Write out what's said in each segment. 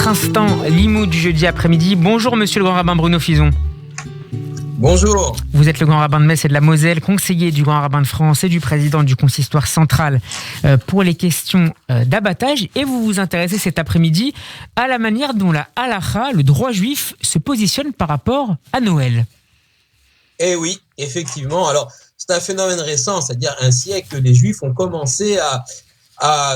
notre instant Limoud du jeudi après-midi. Bonjour monsieur le grand rabbin Bruno Fison. Bonjour. Vous êtes le grand rabbin de Metz et de la Moselle, conseiller du grand rabbin de France et du président du consistoire central pour les questions d'abattage. Et vous vous intéressez cet après-midi à la manière dont la halakha, le droit juif, se positionne par rapport à Noël. Eh oui, effectivement. Alors, c'est un phénomène récent, c'est-à-dire un siècle que les Juifs ont commencé à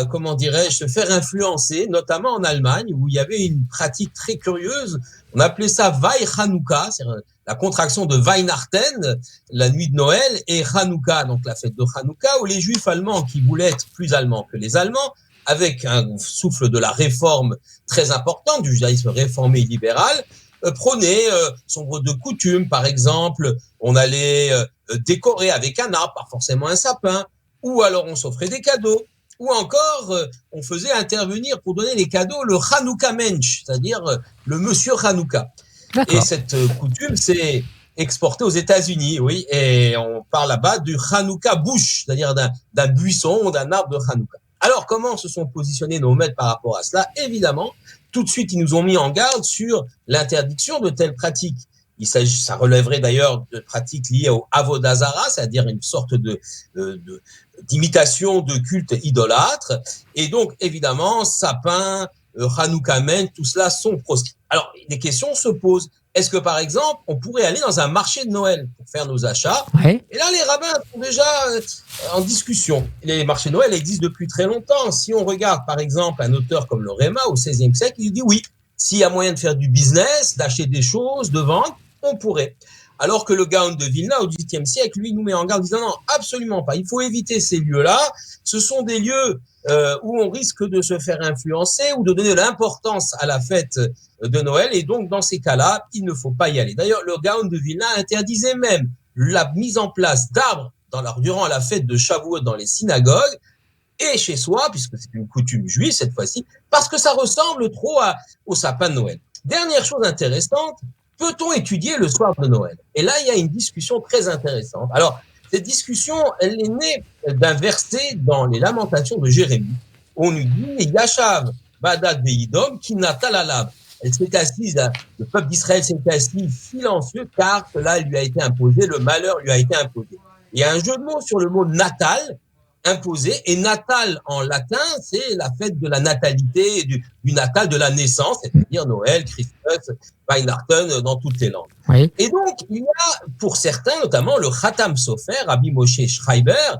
comment dirais-je, se faire influencer, notamment en Allemagne, où il y avait une pratique très curieuse. On appelait ça Weih Hanouka, c'est la contraction de Weihnachten, la nuit de Noël, et Hanouka, donc la fête de Hanouka, où les Juifs allemands, qui voulaient être plus allemands que les Allemands, avec un souffle de la réforme très importante, du judaïsme réformé libéral, prônaient sombre de coutumes. Par exemple, on allait décorer avec un arbre, pas forcément un sapin, ou alors on s'offrait des cadeaux. Ou encore, on faisait intervenir pour donner les cadeaux le Hanouka Mensch, c'est-à-dire le monsieur Hanouka. D'accord. Et cette coutume s'est exportée aux États-Unis, oui, et on parle là-bas du Hanouka Bush, c'est-à-dire d'un buisson, d'un arbre de Hanouka. Alors, comment se sont positionnés nos maîtres par rapport à cela ? Évidemment, tout de suite, ils nous ont mis en garde sur l'interdiction de telles pratiques. Ça relèverait d'ailleurs de pratiques liées au Avodah Zara, c'est-à-dire une sorte d'imitation de culte idolâtre. Et donc, évidemment, sapin, Hanouka Men, tout cela sont proscrits. Alors, des questions se posent. Est-ce que, par exemple, on pourrait aller dans un marché de Noël pour faire nos achats ? Ouais. Et là, les rabbins sont déjà en discussion. Les marchés de Noël existent depuis très longtemps. Si on regarde, par exemple, un auteur comme le Réma au XVIe siècle, il dit oui, s'il y a moyen de faire du business, d'acheter des choses, de vendre, on pourrait. Alors que le Gaon de Vilna, au XVIIIe siècle, lui, nous met en garde, disant non, absolument pas. Il faut éviter ces lieux-là. Ce sont des lieux où on risque de se faire influencer ou de donner de l'importance à la fête de Noël. Et donc, dans ces cas-là, il ne faut pas y aller. D'ailleurs, le Gaon de Vilna interdisait même la mise en place d'arbres durant la fête de Shavuot dans les synagogues et chez soi, puisque c'est une coutume juive cette fois-ci, parce que ça ressemble trop au sapin de Noël. Dernière chose intéressante, peut-on étudier le soir de Noël ? Et là, il y a une discussion très intéressante. Alors, cette discussion, elle est née d'un verset dans les Lamentations de Jérémie. On nous dit « Yashav Badad Veidom qui natalalav ». Elle s'est assise, le peuple d'Israël s'est assis silencieux car cela lui a été imposé, le malheur lui a été imposé. Il y a un jeu de mots sur le mot natal, imposé, et natal en latin, c'est la fête de la natalité, du natal de la naissance, c'est-à-dire Noël, Christmas, Weihnachten dans toutes les langues. Oui. Et donc, il y a pour certains, notamment le Khatam Sofer, Rabbi Moshe Schreiber,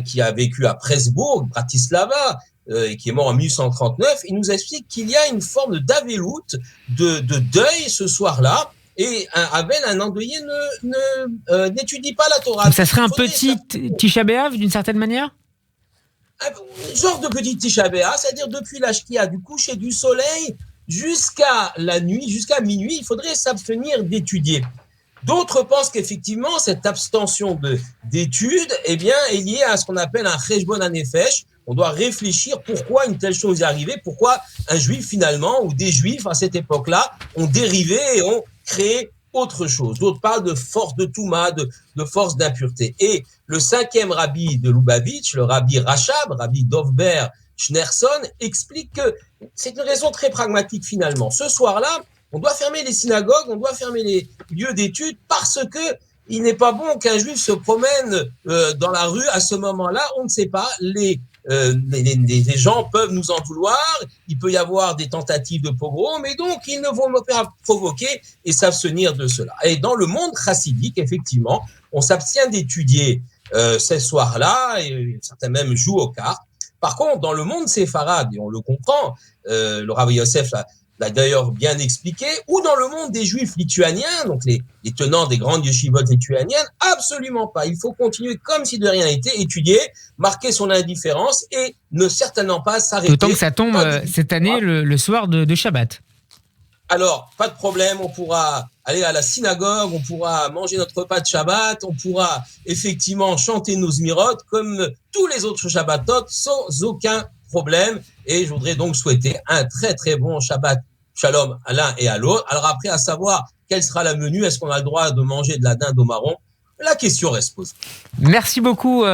qui a vécu à Presbourg, Bratislava, et qui est mort en 1839, il nous explique qu'il y a une forme d'avélout, de deuil ce soir-là, et un endeuillé n'étudie pas la Torah. Donc ça serait un petit Tisha B'Av d'une certaine manière ? Un genre de petit Tisha B'Av, c'est-à-dire depuis la Shkia, du coucher du soleil jusqu'à la nuit, jusqu'à minuit, il faudrait s'abstenir d'étudier. D'autres pensent qu'effectivement, cette abstention d'études, eh bien, est liée à ce qu'on appelle un cheshbon hanefesh. On doit réfléchir pourquoi une telle chose est arrivée, pourquoi un juif finalement, ou des juifs à cette époque-là, ont dérivé et ont créé autre chose. D'autres parlent de force de Touma, de force d'impureté. Et le 5e rabbi de Lubavitch, le rabbi Rachab, rabbi Dovber Schneerson, explique que c'est une raison très pragmatique finalement. Ce soir-là, on doit fermer les synagogues, on doit fermer les lieux d'études parce que il n'est pas bon qu'un juif se promène dans la rue à ce moment-là. On ne sait pas, les gens peuvent nous en vouloir, il peut y avoir des tentatives de pogrom, et donc ils ne vont pas provoquer et s'abstenir de cela. Et dans le monde chassidique, effectivement, on s'abstient d'étudier ces soirs-là, et certains même jouent aux cartes. Par contre, dans le monde séfarade, et on le comprend, le Rav Yosef l'a d'ailleurs bien expliqué, ou dans le monde des juifs lituaniens, donc les tenants des grandes yeshivot lituaniennes, absolument pas. Il faut continuer comme si de rien n'était, étudier, marquer son indifférence et ne certainement pas s'arrêter. D'autant que ça tombe cette année le soir de Shabbat. Alors, pas de problème, on pourra aller à la synagogue, on pourra manger notre repas de Shabbat, on pourra effectivement chanter nos zmirot comme tous les autres Shabbatot sans aucun problème. Et je voudrais donc souhaiter un très très bon Shabbat Shalom à l'un et à l'autre. Alors après, à savoir quel sera le menu, est-ce qu'on a le droit de manger de la dinde au marron ? la question reste posée. Merci beaucoup,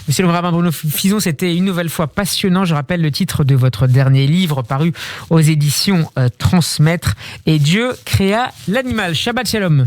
monsieur le rabbin Bruno Fison. C'était une nouvelle fois passionnant. Je rappelle le titre de votre dernier livre paru aux éditions Transmettre. Et Dieu créa l'animal. Shabbat Shalom.